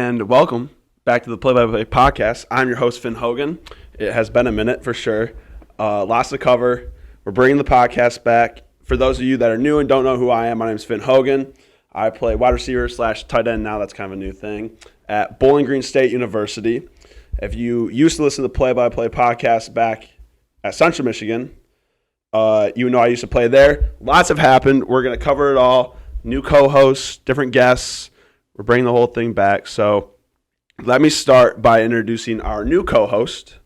and welcome back to the Play-by-Play podcast. I'm your host, Finn Hogan. It has been a minute for sure. Lots to cover. We're bringing the podcast back. For those of you that are new and don't know who I am, my name is Finn Hogan. I play wide receiver / tight end now. That's kind of a new thing at Bowling Green State University. If you used to listen to the Play-by-Play podcast back at Central Michigan, you know I used to play there. Lots have happened. We're going to cover it all. New co-hosts, different guests. We're bringing the whole thing back. So let me start by introducing our new co-host,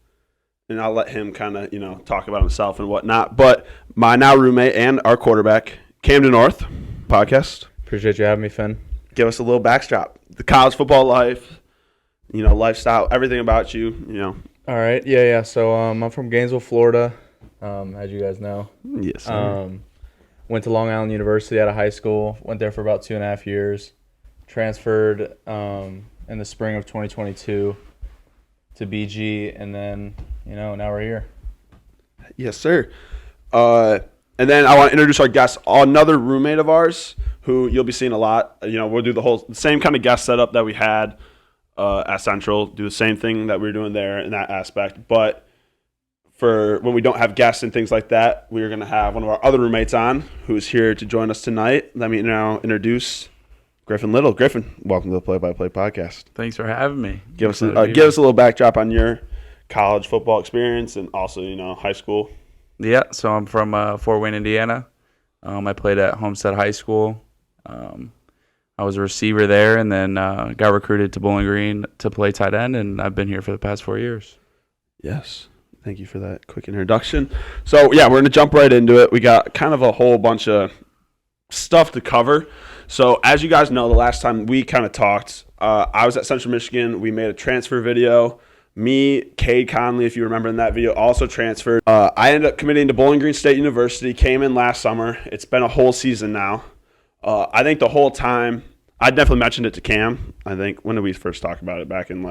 and I'll let him kind of, talk about himself and whatnot. But my now roommate and our quarterback, Camden Orth, podcast. Appreciate you having me, Finn. Give us a little backdrop. The college football life, lifestyle, everything about you, All right. Yeah. So I'm from Gainesville, Florida, as you guys know. Yes, sir. Went to Long Island University out of high school. Went there for about 2.5 years. Transferred in the spring of 2022 to BG, and then, now we're here. Yes, sir. And then I want to introduce our guest, another roommate of ours, who you'll be seeing a lot. We'll do the same kind of guest setup that we had at Central, do the same thing that we were doing there in that aspect. But for when we don't have guests and things like that, we're going to have one of our other roommates on who's here to join us tonight. Let me now introduce Griffin Little. Griffin, welcome to the Play-by-Play podcast. Thanks for having me. Give us a little backdrop on your college football experience and also, high school. Yeah, so I'm from Fort Wayne, Indiana. I played at Homestead High School. I was a receiver there, and then got recruited to Bowling Green to play tight end, and I've been here for the past 4 years. Yes. Thank you for that quick introduction. So, yeah, we're going to jump right into it. We got kind of a whole bunch of stuff to cover. So, as you guys know, the last time we kind of talked, I was at Central Michigan. We made a transfer video. Me, Cade Conley, if you remember in that video, also transferred. I ended up committing to Bowling Green State University, came in last summer. It's been a whole season now. I think the whole time, I definitely mentioned it to Cam. I think, when did we first talk about it? Back in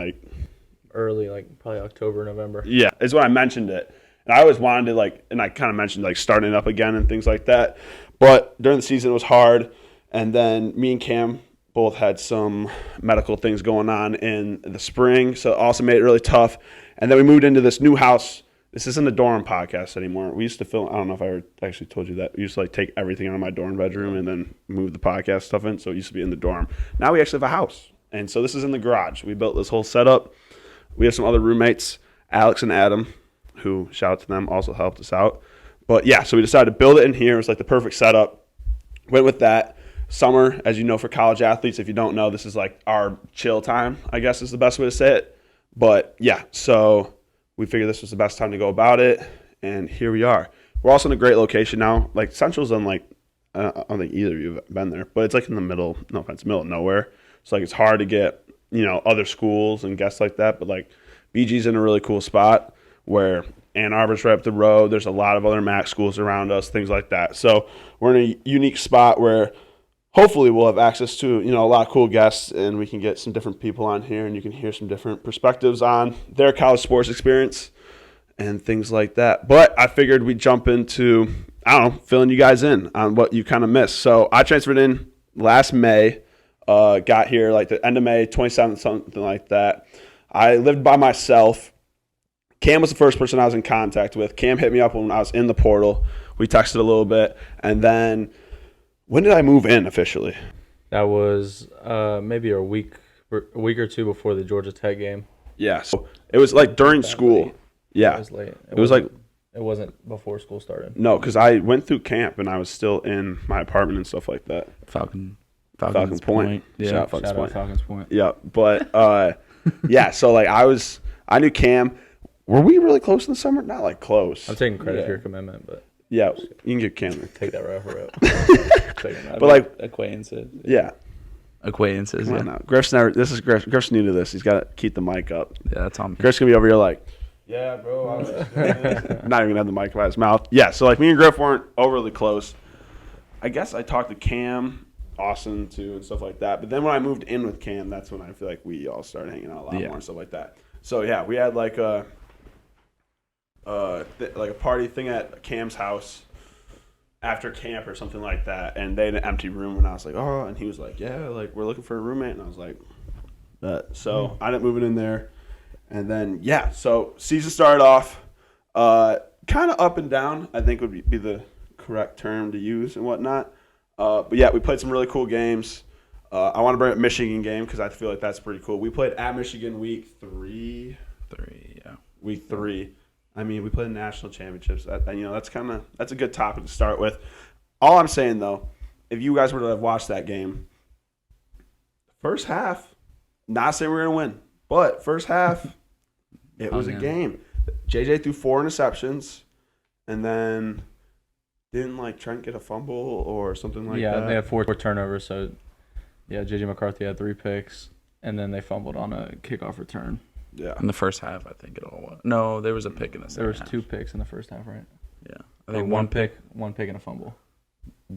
Early, probably October, November. Yeah, is when I mentioned it. And I always wanted to, and I kind of mentioned, starting up again and things like that. But during the season, it was hard. And then me and Cam both had some medical things going on in the spring, so it also made it really tough. And then we moved into this new house. This isn't a dorm podcast anymore. We used to film, I don't know if I ever actually told you that. We used to take everything out of my dorm bedroom and then move the podcast stuff in, so it used to be in the dorm. Now we actually have a house. And so this is in the garage. We built this whole setup. We have some other roommates, Alex and Adam, who, shout out to them, also helped us out. But yeah, so we decided to build it in here. It was the perfect setup. Went with that. Summer, as you know, for college athletes, if you don't know, this is our chill time, I guess is the best way to say it. But yeah, so we figured this was the best time to go about it, and here we are. We're also in a great location now. Central's on I don't think either of you have been there, but it's in the middle, no offense, middle of nowhere. So it's hard to get, other schools and guests like that. But BG's in a really cool spot where Ann Arbor's right up the road. There's a lot of other MAC schools around us, things like that. So we're in a unique spot where hopefully we'll have access to, a lot of cool guests, and we can get some different people on here, and you can hear some different perspectives on their college sports experience and things like that. But I figured we'd jump into, filling you guys in on what you kind of missed. So I transferred in last May, got here the end of May, 27th, something like that. I lived by myself. Cam was the first person I was in contact with. Cam hit me up when I was in the portal. We texted a little bit, and then when did I move in officially? That was maybe a week or two before the Georgia Tech game. Yeah, so it was during school. Late. Yeah, it was late. It wasn't before school started. No, because I went through camp and I was still in my apartment and stuff like that. Falcons Point. Yeah, Shout out Falcons Point. Yeah, but yeah, so I knew Cam. Were we really close in the summer? Not close. I'm taking credit for your commitment, but yeah, you can get Cam. Take that right over it. But acquaintances. Yeah. Acquaintances. Come on now. Griff's new to this. He's got to keep the mic up. Yeah, that's on me. Griff's gonna be over here yeah, bro. I was not even gonna have the mic by his mouth. Yeah, so me and Griff weren't overly close. I guess I talked to Cam, Austin too, and stuff like that. But then when I moved in with Cam, that's when I feel we all started hanging out a lot more and stuff like that. So yeah, we had a party thing at Cam's house after camp or something like that, and they had an empty room, and I was and he was yeah, we're looking for a roommate, and I was So I ended up moving in there. And then, yeah, so season started off kind of up and down, I think would be the correct term to use and whatnot. But, yeah, we played some really cool games. I want to bring up Michigan game because I feel like that's pretty cool. We played at Michigan week 3. Week 3. I mean, we played in national championships. That's a good topic to start with. All I'm saying, though, if you guys were to have watched that game, first half, not saying we're going to win, but first half, it was a game. JJ threw 4 interceptions, and then didn't Trent get a fumble or something like that? Yeah, they had 4 turnovers. So, yeah, JJ McCarthy had 3 picks, and then they fumbled on a kickoff return. Yeah. In the first half, I think it all was. No, there was a pick in the second half. There was 2 picks in the first half, right? Yeah. I think one pick and a fumble.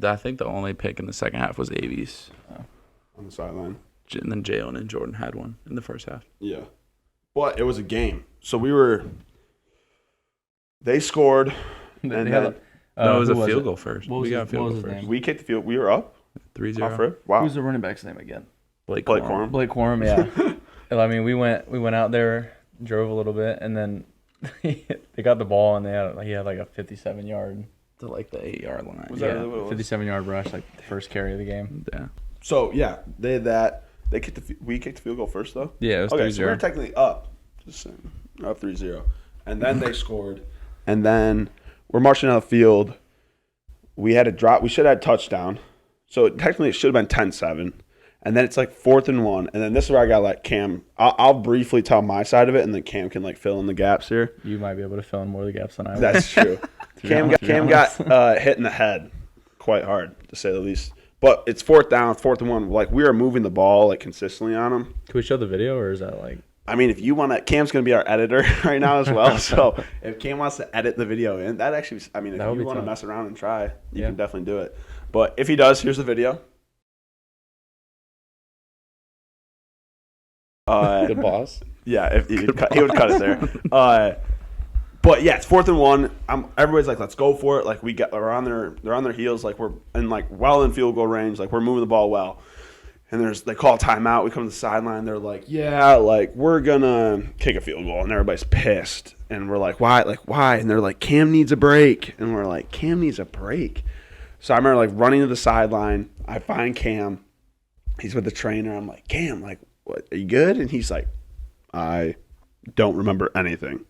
I think the only pick in the second half was Avies. On the sideline. And then Jalen and Jordan had one in the first half. Yeah. But it was a game. So they scored. And then, no, it was a field goal first. We got a field goal first. We kicked the field. We were up 3-0. Off rip. Wow. Who's the running back's name again? Blake Corum. Blake Corum, yeah. I mean, we went out there, drove a little bit, and then they got the ball, and he had a 57-yard To the 8-yard line. Was that really what it was? 57-yard rush, the first carry of the game. Yeah. So, yeah, they had that. We kicked the field goal first, though? Yeah, it was 3-0. So we were technically up. Just saying. Up 3-0. And then they scored. And then we're marching out of the field. We had a drop. We should have had a touchdown. So technically it should have been 10-7. And then it's 4th and 1. And then this is where I got to let Cam. I'll briefly tell my side of it, and then Cam can fill in the gaps here. You might be able to fill in more of the gaps than I will. That's true. Cam got hit in the head quite hard, to say the least. But it's 4th down, 4th and 1. We are moving the ball consistently on him. Can we show the video, or is that I mean, if you want to, Cam's going to be our editor right now as well. So if Cam wants to edit the video in, that actually, I mean, if you want to mess around and try, you can definitely do it. But if he does, here's the video. Good boss. Yeah, if he would cut it there. But yeah, it's 4th and 1. Everybody's let's go for it. They're on their heels. We're in well in field goal range. We're moving the ball well. And they call a timeout. We come to the sideline. They're we're gonna kick a field goal, and everybody's pissed. And we're why? Why? And they're Cam needs a break. And we're Cam needs a break. So I remember running to the sideline. I find Cam. He's with the trainer. I'm Cam, what? Are you good? And he's I don't remember anything.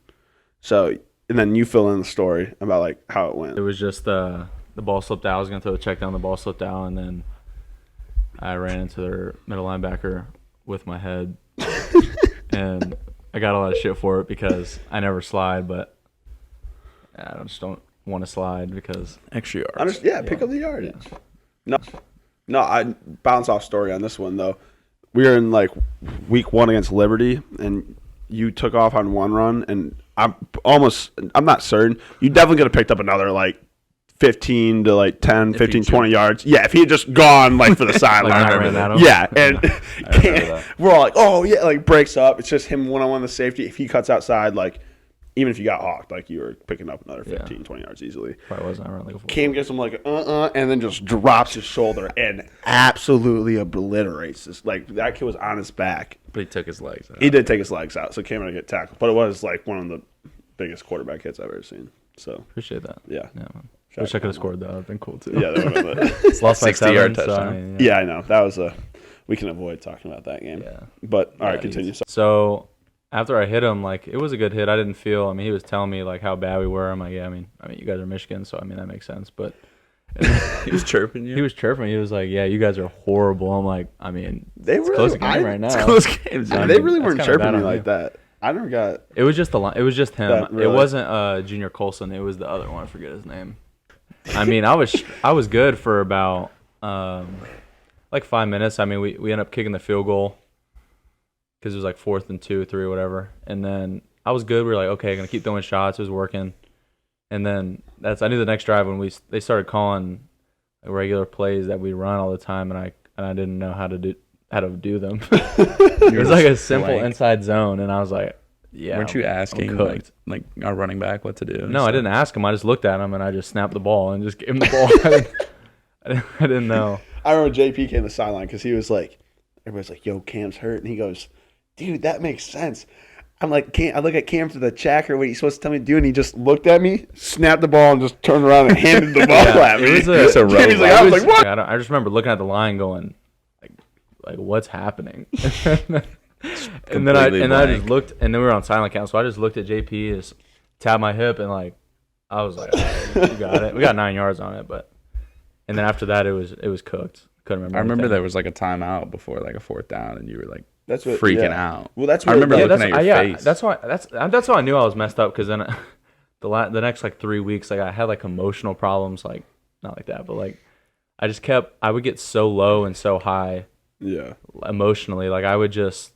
So, and then you fill in the story about how it went. It was just the ball slipped out. I was gonna throw the check down. The ball slipped out, and then I ran into their middle linebacker with my head, and I got a lot of shit for it because I never slide, but I just don't want to slide because extra yards. Pick up the yardage. Yeah. No, I bounce off story on this one though. We were in week 1 against Liberty, and you took off on one run, and I'm not certain. You definitely could have picked up another 15 to 10, 15, 20 yards. Yeah, if he had just gone for the sideline. Yeah, and we're all oh yeah, breaks up. It's just him one-on-one the safety. If he cuts outside, even if you got hawked, you were picking up another 15, 20 yards easily. Probably wasn't around a Cam gets him and then just drops his shoulder and absolutely obliterates this. That kid was on his back. But he took his legs out. He did take his legs out, so Cam didn't get tackled. But it was one of the biggest quarterback hits I've ever seen. So appreciate that. Yeah. Man. Wish I could have scored that. That would have been cool too. Yeah, that would have been it's lost by 60-yard touchdown. Yeah, I know. That was we can avoid talking about that game. Yeah. But all right, continue. So after I hit him, it was a good hit. I didn't feel. He was telling me how bad we were. I'm yeah. I mean, you guys are Michigan, so that makes sense. But he was chirping you. He was chirping. He was yeah, you guys are horrible. I'm they it's really close game right now. It's close games. They really weren't chirping me like that. I never got. It was just it was just him. Really? It wasn't Junior Colson. It was the other one. I forget his name. I was good for about 5 minutes. We ended up kicking the field goal because it was 4th and 2, 3, whatever. And then I was good. We were okay, gonna keep throwing shots. It was working. And then I knew the next drive when they started calling regular plays that we run all the time, and I didn't know how to do them. It was a simple inside zone, and I was yeah. Weren't you asking our running back what to do? No, I didn't ask him. I just looked at him and I just snapped the ball and just gave him the ball. I didn't know. I remember JP came to the sideline because he was everybody's yo, Cam's hurt, and he goes, dude, that makes sense. I'm like, I look at Cam for the checker, what he's supposed to tell me to do, and he just looked at me, snapped the ball, and just turned around and handed the ball at me. It was a He's like, I was like, what? I just remember looking at the line going, like what's happening? and then I just looked, and then we were on silent count, so I just looked at JP, just tapped my hip, and like I was like, all right, you got it. We got 9 yards on it, and then after that it was cooked. Couldn't remember. I remember anything. there was like a timeout before like a fourth down, and you were like That's what, freaking out. Well, that's I what remember looking at your face. That's why I knew I was messed up, because then the next like 3 weeks, like I had like emotional problems, like not like that, but like I would get so low and so high, emotionally. Like I would just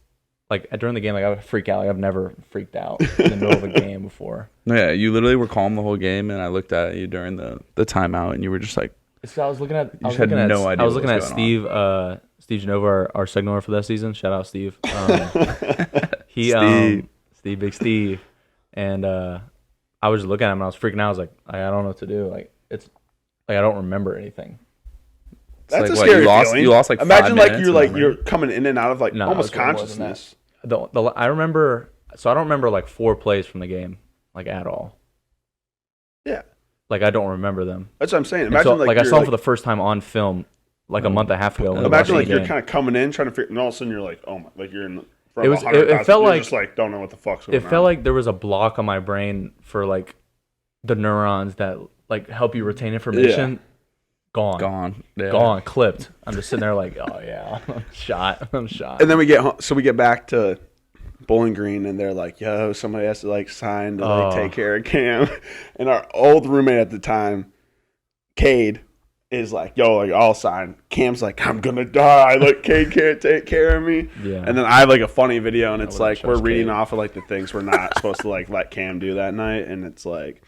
like during the game, like I would freak out. Like I've never freaked out in the middle of a game before. Yeah, you literally were calm the whole game, and I looked at you during the timeout, and you were just like, So I was looking at. I was looking at Steve Genova, our signal for that season. Shout out Steve. Big Steve, and I was just looking at him and I was freaking out. I was like, I don't know what to do. Like it's like I don't remember anything. That's like, a scary feeling. You lost like 5 Imagine minutes you're coming in and out of like No, almost it was more than consciousness. I remember. So I don't remember like 4 plays from the game, like at all. Yeah. Like I don't remember them. That's what I'm saying. And Imagine so, I saw them for the first time on film, like a month and a half ago. Imagine like you're kind of coming in trying to figure, and all of a sudden you're like, oh my, like you're in front of 100,000. It felt like just like don't know what the fuck's going on. It felt like there was a block on my brain for like the neurons that like help you retain information. Yeah. Gone, clipped. I'm just sitting there like, oh yeah, I'm shot. And then we get home, so we get back to Bowling Green, and they're like, yo, somebody has to like sign to like take care of Cam. And our old roommate at the time, Cade, is like, yo, like I'll sign. Cam's like, I'm gonna die. Like Cade can't take care of me. Yeah. And then I have like a funny video, and it's like we're reading Cade off of like the things we're not supposed to like let Cam do that night, and it's like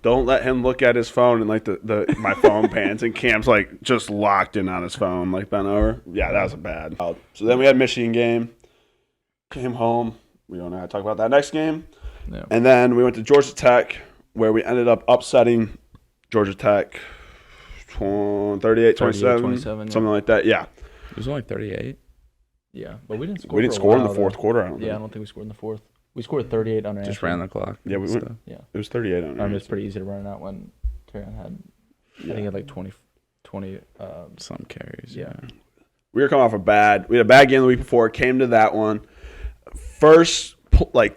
don't let him look at his phone, and like the my phone pans, and Cam's like just locked in on his phone, like bent over. Yeah, that was bad. So then we had Michigan game. Came home. We don't know how to talk about that next game. Yeah. And then we went to Georgia Tech, where we ended up upsetting Georgia Tech 38-27, something like that. Yeah. It was only 38. Yeah, but we didn't score. We didn't score in the fourth quarter. I don't think we scored in the fourth. We scored 38 on Just ran the clock. Yeah, we went. Yeah, it was 38 on. I mean, it's pretty easy to run it out when Taryn had. I think he had like 20 some carries. Yeah. We were coming off we had a bad game the week before. Came to that one. First,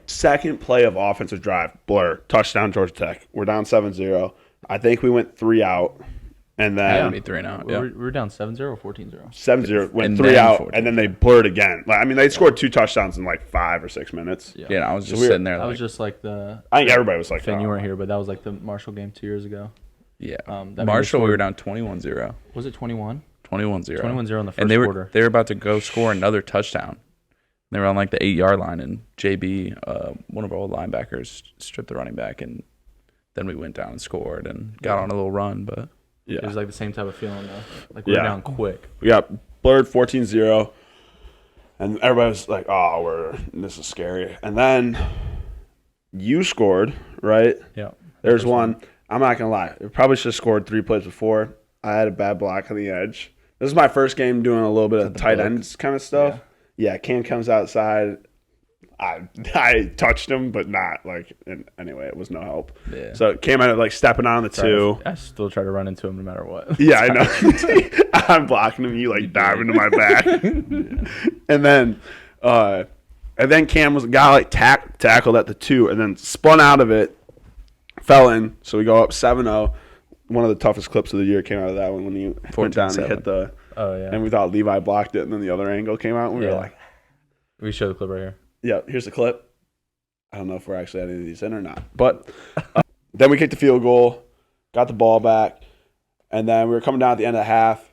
second play of offensive drive, blur, touchdown, Georgia Tech. We're down 7-0. I think we went 3 out, and then 3 and out. We were down 7-0 or 14-0. 7-0, went 3 out, and then they blurred again. I mean, they scored 2 touchdowns in like 5 or 6 minutes. Yeah, and I was just sitting there. That was just like the. I think everybody was like, Finn, you weren't here, but that was like the Marshall game 2 years ago. Yeah, Marshall, we were down 21-0. Was it 21? 21-0. 21-0 in the first and quarter. They were about to go score another touchdown. They were on like the 8-yard line, and JB, one of our old linebackers, stripped the running back, and then we went down and scored and got on a little run. But it was like the same type of feeling though. Like we were down quick. We got blurred 14-0, and everybody was like, "Oh, this is scary." And then you scored, right? Yeah. There's one. I'm not gonna lie. We probably should have scored 3 plays before. I had a bad block on the edge. This is my first game doing a little bit of tight ends kind of stuff. Yeah, Cam comes outside. I touched him, but not like. Anyway, it was no help. Yeah. So Cam ended up like stepping on the 2. I still try to run into him no matter what. Yeah, I know. I'm blocking him. You like dive into my back, and then Cam got like tackled at the 2, and then spun out of it, fell in. So we go up 7-0. One of the toughest clips of the year came out of that one when he went down and hit the. Oh yeah. And we thought Levi blocked it, and then the other angle came out, and we were like, "We show the clip right here." Yeah, here's the clip. I don't know if we're actually adding any of these in or not, but then we kicked the field goal, got the ball back, and then we were coming down at the end of the half,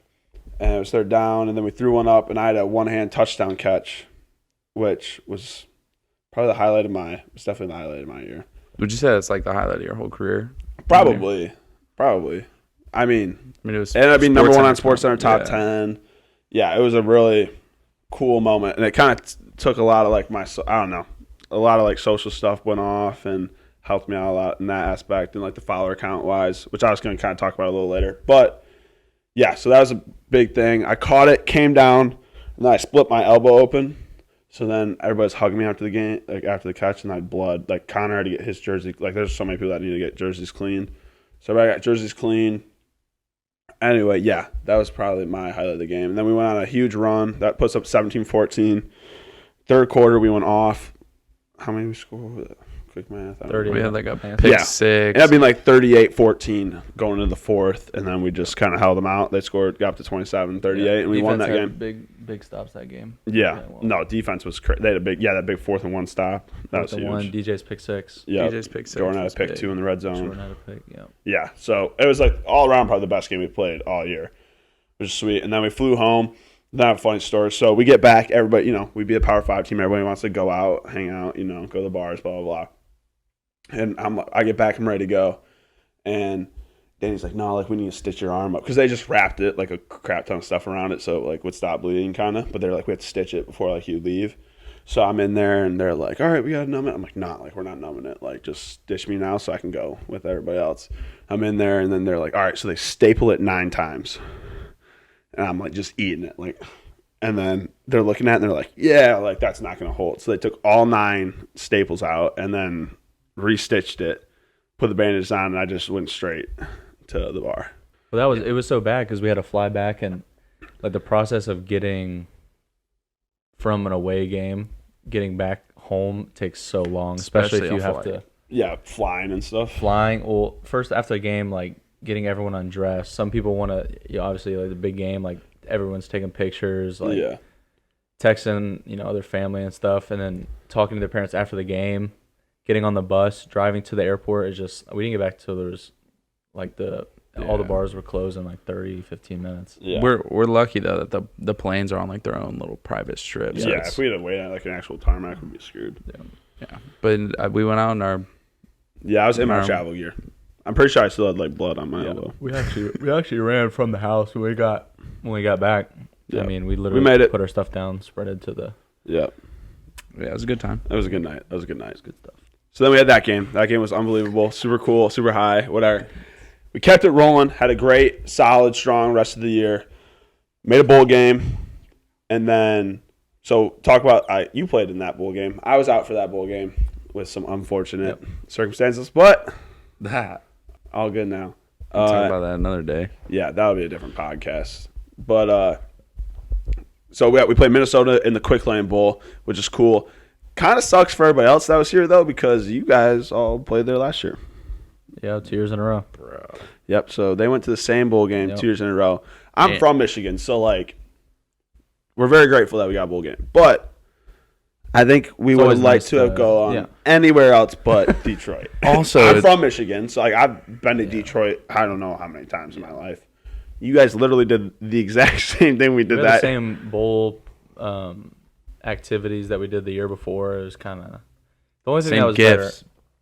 and it was 3rd down, and then we threw one up, and I had a one-hand touchdown catch, which was probably it's definitely the highlight of my year. Would you say that's like the highlight of your whole career? Probably. I mean, it was ended up being number 1 on SportsCenter top 10. Yeah, it was a really cool moment, and it kind of took a lot of like a lot of like social stuff went off and helped me out a lot in that aspect, and like the follower count wise, which I was going to kind of talk about a little later. But yeah, so that was a big thing. I caught it, came down, and then I split my elbow open. So then everybody's hugging me after the game, like after the catch, and I had blood. Like Connor had to get his jersey. Like there's so many people that need to get jerseys clean. So I got jerseys clean. Anyway, yeah, that was probably my highlight of the game. And then we went on a huge run. That puts up 17-14. Third quarter, we went off. How many we scored? Quick math. 30. We had like a pick six. It ended up being like 38-14 going into the fourth, and then we just kind of held them out. They got up to 27-38, and we won that game. Big stops that game. Yeah. No, defense was crazy. They had that big 4th and 1 stop. That was huge. One, DJ's pick 6. Yeah. DJ's pick 6. Jordan had a pick 2 in the red zone. Jordan had a pick, yeah. Yeah. So it was like all around probably the best game we played all year, which is sweet. And then we flew home. Then I have a funny story. So we get back. Everybody, we be a Power 5 team. Everybody wants to go out, hang out, go to the bars, blah, blah, blah. And I get back, I'm ready to go. And Danny's like, no, we need to stitch your arm up. Because they just wrapped it, like a crap ton of stuff around it so it would stop bleeding kind of. But they're like, we have to stitch it before you leave. So I'm in there and they're like, all right, we got to numb it. I'm like, nah, we're not numbing it. Just stitch me now so I can go with everybody else. I'm in there and then they're like, all right, so they staple it 9 times. And I'm just eating it. And then they're looking at it and they're like, yeah, that's not going to hold. So they took all 9 staples out and then restitched it, put the bandages on, and I just went straight to the bar. Well, it was so bad because we had to fly back, and the process of getting from an away game, getting back home takes so long, especially if you have to. Yeah, flying and stuff. Flying. Well, first after the game, getting everyone undressed. Some people want to, obviously, the big game, everyone's taking pictures, texting, other family and stuff, and then talking to their parents after the game. Getting on the bus, driving to the airport is just, we didn't get back till there was all the bars were closed in 30, 15 minutes. Yeah. We're lucky though that the planes are on their own little private strips. Yeah, if we had to wait at an actual tarmac, we'd be screwed. Yeah. But we went out in our. Yeah, I was in my travel gear. I'm pretty sure I still had blood on my elbow. We actually ran from the house when we got back. Yep. I mean, we literally made it. Put our stuff down, spread it to the. Yep. Yeah, it was a good time. It was a good night. It was good stuff. So then we had that game. That game was unbelievable. Super cool, super high, whatever. We kept it rolling, had a great, solid, strong rest of the year. Made a bowl game. And then, so talk about, you played in that bowl game. I was out for that bowl game with some unfortunate circumstances, but all good now. We'll talk about that another day. Yeah, that'll be a different podcast. But, so we played Minnesota in the Quick Lane Bowl, which is cool. Kind of sucks for everybody else that was here, though, because you guys all played there last year. Yeah, 2 years in a row. Bro. Yep, so they went to the same bowl game 2 years in a row. I'm from Michigan, so, we're very grateful that we got a bowl game. But I think we would like to have gone anywhere else but Detroit. Also, I'm from Michigan, so, I've been to Detroit I don't know how many times in my life. You guys literally did the exact same thing we did. We had the same bowl activities that we did the year before. It was kind of the only thing that was better.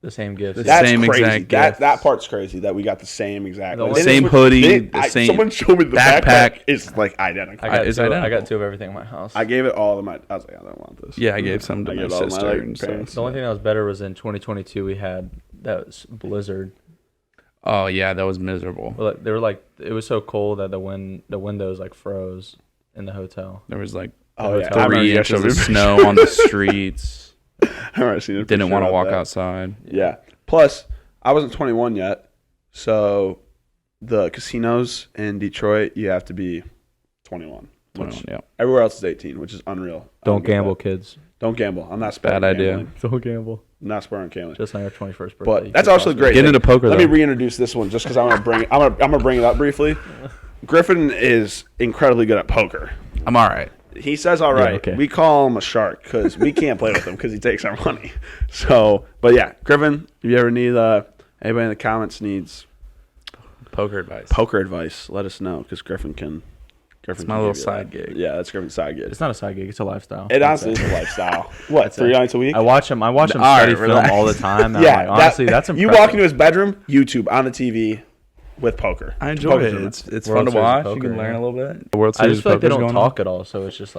The same gifts. That's same crazy. Exact that part's crazy that we got the same exact. The same hoodie. Same someone showed me the backpack. It's identical. I got 2 of everything in my house. I gave it all to my. I was like, I don't want this. Yeah, I gave some to my sister and parents. The only thing that was better was in 2022 we had that was blizzard. Oh yeah, that was miserable. Well, they were it was so cold that the windows froze in the hotel. There was 3 inches of snow on the streets. I remember seeing Didn't want to walk outside. Yeah. Plus, I wasn't 21 yet, so the casinos in Detroit, you have to be 21. Everywhere else is 18, which is unreal. Don't gamble, kids. Don't gamble. I'm not spurring bad idea. gambling. Don't gamble. I'm not spurring gambling. Just on your 21st birthday. But that's also great. Get into poker. Let me reintroduce this one just because I'm gonna bring it up briefly. Griffin is incredibly good at poker. I'm all right. He says all right. Yeah, okay. We call him a shark because we can't play with him because he takes our money. So, but yeah, Griffin, if you ever need anybody in the comments needs poker advice, let us know because Griffin can. It's my little side gig. Yeah, that's Griffin's side gig. It's not a side gig. It's a lifestyle. It honestly is a lifestyle. What, 3 nights a week? I watch him study film all the time. And yeah, honestly, that's impressive. You walk into his bedroom, YouTube on the TV with poker. I enjoy it. It's fun to watch. You can learn a little bit. The World I Series just feel like they don't talk at all, so it's just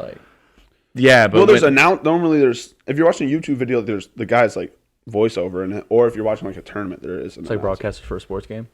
yeah, but normally there's if you're watching a YouTube video, there's the guy's voiceover in it, or if you're watching a tournament, there is. It's broadcasted for a sports game.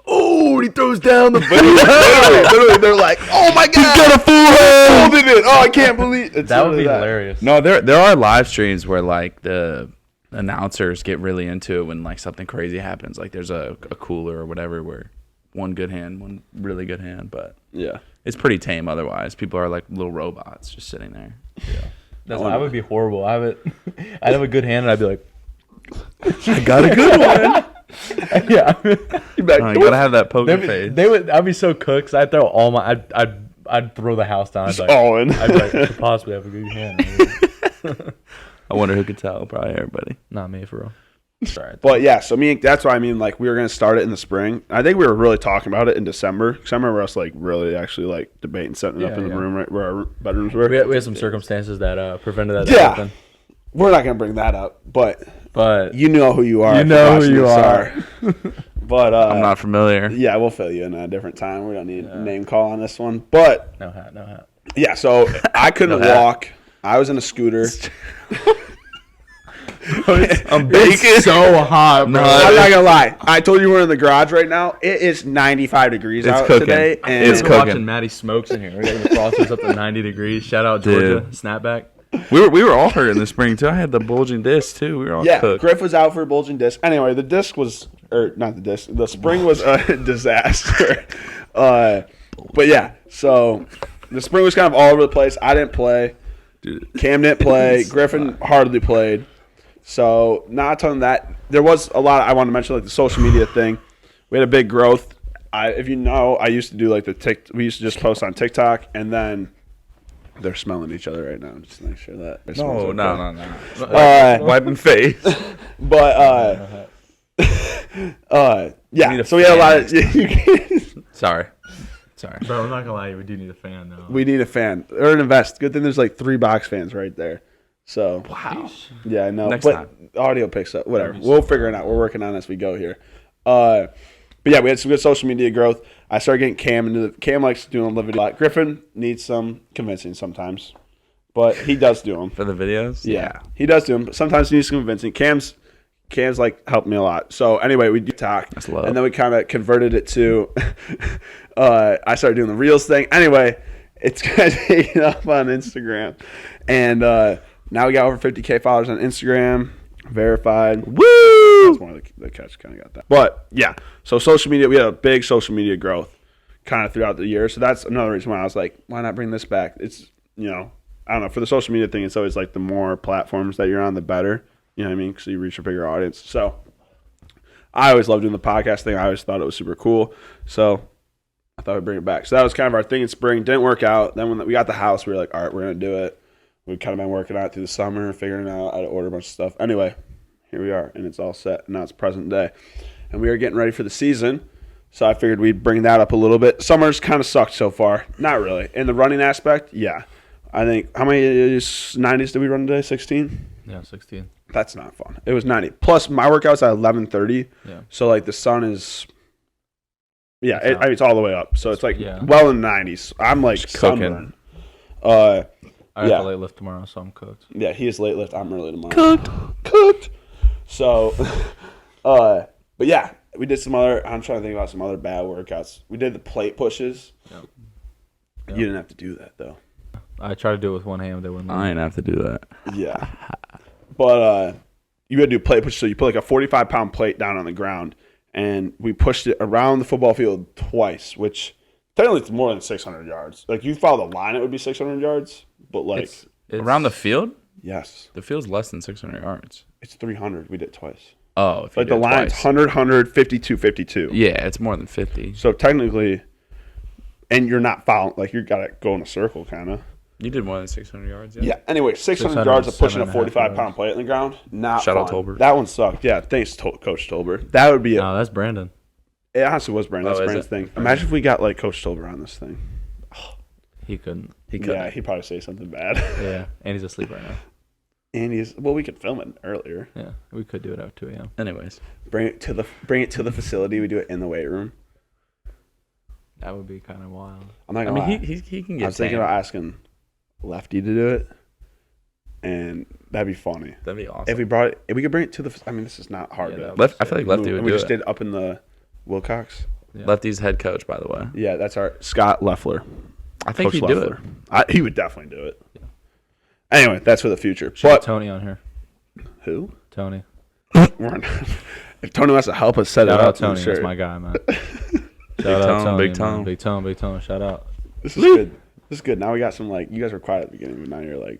Oh, oh, he throws down the literally, they're like, oh my god, he's got a full hand. holding it. Oh, I can't believe it. That would be hilarious. No, there are live streams where like the announcers get really into it when like something crazy happens. Like there's a cooler or whatever where one good hand, one really good hand, but Yeah. it's pretty tame otherwise. People are like little robots just sitting there. Yeah. I would be horrible. I'd have a good hand and I'd be like, I got a good one. yeah. You gotta have that poker face. I'd be so cooked. 'Cause I'd throw all my. I'd throw the house down. I'd be like, all in. I'd be like, I could possibly have a good hand. I wonder who could tell. Probably everybody. Not me for real. Sorry. But yeah, so that's why I mean, like, we were gonna start it in the spring. I think we were really talking about it in December because I remember us like really actually like debating setting it up in the room right where our bedrooms were. We had some circumstances that prevented that. Yeah. Happen. We're not gonna bring that up, but you know who you are. You know who you are. But I'm not familiar. Yeah, we'll fill you in at a different time. We don't need a name call on this one. But no hat. Yeah, so I couldn't walk. I was in a scooter. I'm baking so hot, bro. I'm not gonna lie. I told you we're in the garage right now. It is 95 degrees out cooking. today, and It's We're cooking. watching Maddie smokes in here. We're getting the frosters up to 90 degrees. Shout out Georgia. Dude. Snapback. We were all hurt in the spring too. I had the bulging disc too. We were all yeah, cooked. Griff was out for a bulging disc. Anyway, the disc was, or not the disc. The spring was a disaster. But yeah, so the spring was kind of all over the place. I didn't play. Dude. Cam didn't play. Griffin hardly played. So not a ton of that. There was a lot I wanted to mention, like the social media thing. We had a big growth. If you know, I used to do like we used to just post on TikTok, and then they're smelling each other right now. Just to make sure that. it smells okay. No. Wiping face. But yeah. So we had a lot of. Sorry. Bro, I'm not gonna lie, we do need a fan though. We need a fan or an invest. Good thing there's like 3 box fans right there. So Wow. yeah, I know. Next but time. audio picks up. Whatever. We'll figure it out. We're working on it as we go here. But yeah, we had some good social media growth. I started getting Cam into Cam likes doing live video a lot. Griffin needs some convincing sometimes, but he does do them For the videos? Yeah, he does do them. But sometimes he needs some convincing. Cam's like helped me a lot. So anyway, we do talk, That's love. and then we kind of converted it to. I started doing the Reels thing. Anyway, it's kind of taking up on Instagram, and now we got over 50K followers on Instagram, verified. Woo! That's one of the catch kind of got that. But yeah, so social media, we had a big social media growth kind of throughout the year. So that's another reason why I was like, why not bring this back? It's, I don't know, for the social media thing, it's always like the more platforms that you're on, the better. You know what I mean? Because you reach a bigger audience. So I always loved doing the podcast thing. I always thought it was super cool. So I thought I'd bring it back. So that was kind of our thing in spring. Didn't work out. Then when we got the house, we were like, all right, we're going to do it. We've kind of been working on it through the summer, figuring out how to order a bunch of stuff. Anyway, here we are, and it's all set. Now it's present day. And we are getting ready for the season. So I figured we'd bring that up a little bit. Summer's kind of sucked so far. Not really. In the running aspect, yeah. I think, how many 90s did we run today? 16? Yeah, 16. That's not fun. It was 90. Plus, my workout's at 11:30. Yeah. So, like, the sun is, it's all the way up. So, it's like well in the 90s. I'm like cooking. I have to late lift tomorrow, so I'm cooked. Yeah, he is late lift. I'm early tomorrow. Cooked. So, but yeah, we did some other, I'm trying to think about some other bad workouts. We did the plate pushes. Yep. You didn't have to do that, though. I tried to do it with one hand. They wouldn't. I ain't have to do that. Yeah. But you had to do plate push. So you put like a 45-pound plate down on the ground, and we pushed it around the football field twice, which technically it's more than 600 yards. Like, you follow the line, it would be 600 yards. But, like, It's Around the field? yes, The field's less than 600 yards. it's 300. We did it twice. Oh, if you Like, the did line's twice. 100, 52, 52. Yeah, it's more than 50. So technically, and you're not following, like, you got to go in a circle, kind of. You did more than 600 yards, Yeah. Anyway, 600 yards of pushing a 45-pound plate in the ground. Not Shout out fun. Tolbert. That one sucked. Yeah, thanks, Coach Tolbert. That would be No, that's Brandon. It honestly was Brandon. That's Oh, is Brandon's it? thing. Imagine if we got, like, Coach Tolbert on this thing. He couldn't. Yeah, he'd probably say something bad. Yeah, and he's asleep right now. And we could film it earlier. Yeah, we could do it at 2 a.m. Anyways. Bring it to the facility. We do it in the weight room. That would be kind of wild. I'm not I gonna lie. mean, he can I get was thinking about asking Lefty to do it, and that'd be funny. That'd be awesome. If we brought it, if we could bring it to the. I mean, this is not hard. Yeah, to that would I feel like Lefty would and we do just it. did up in the Wilcox. Yeah. Lefty's head coach, by the way. Yeah, that's our Scott Leffler. I think Coach he'd do it. Leffler. He would definitely do it. Anyway, that's for the future. Should have But Tony on here. who? Tony. If Tony wants to help us set Shout it out up, Tony. sure. That's my guy, man. Big Shout out Tone, Tony, Big man. Tone. Big Tone, Big Tone. Shout out. This is good. This is good. Now we got some you guys were quiet at the beginning, but now you're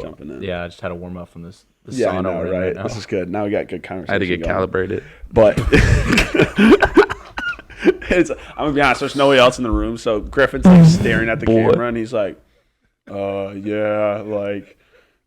jumping in. Yeah, I just had to warm up from this. The Yeah, I sauna know, we're in right? now. This is good. Now we got good conversation. I had to get going. calibrated. But I'm gonna be honest. There's nobody else in the room, so Griffin's staring at the camera, and he's like, yeah,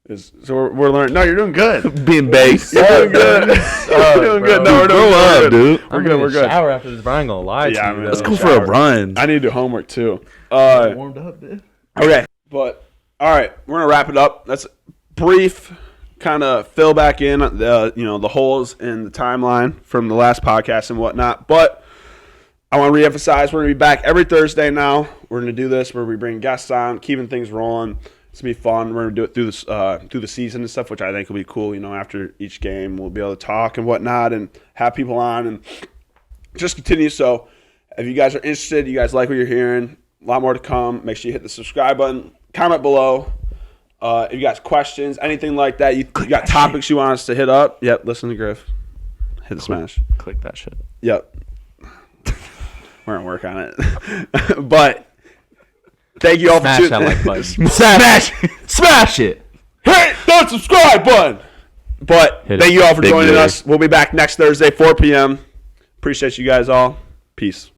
so we're learning. No, you're doing good. Being based. You're doing good. You're doing good. No, we're doing good, dude. We're good. We're good. Shower after this, but I ain't gonna lie to you. man, Let's though. go for a run. I need to do homework too. Warmed up, dude. Okay, but all right, we're gonna wrap it up. That's brief, kind of fill back in the holes in the timeline from the last podcast and whatnot. But I want to reemphasize, we're gonna be back every Thursday now. We're gonna do this where we bring guests on, keeping things rolling. It's gonna be fun. We're gonna do it through the season and stuff, which I think will be cool. After each game, we'll be able to talk and whatnot, and have people on and just continue. So, if you guys are interested, you guys like what you're hearing, a lot more to come. Make sure you hit the subscribe button, comment below. If you guys questions, anything like that, you got topics you want us to hit up. Yep, listen to Griff. Hit the smash. Click that shit. Yep. We're gonna work on it, but. Thank you all Smash for that tuning like button. Smash it. Hit that subscribe button. But Hit thank it. you all for Big joining booty. us. We'll be back next Thursday, 4 p.m. Appreciate you guys all. Peace.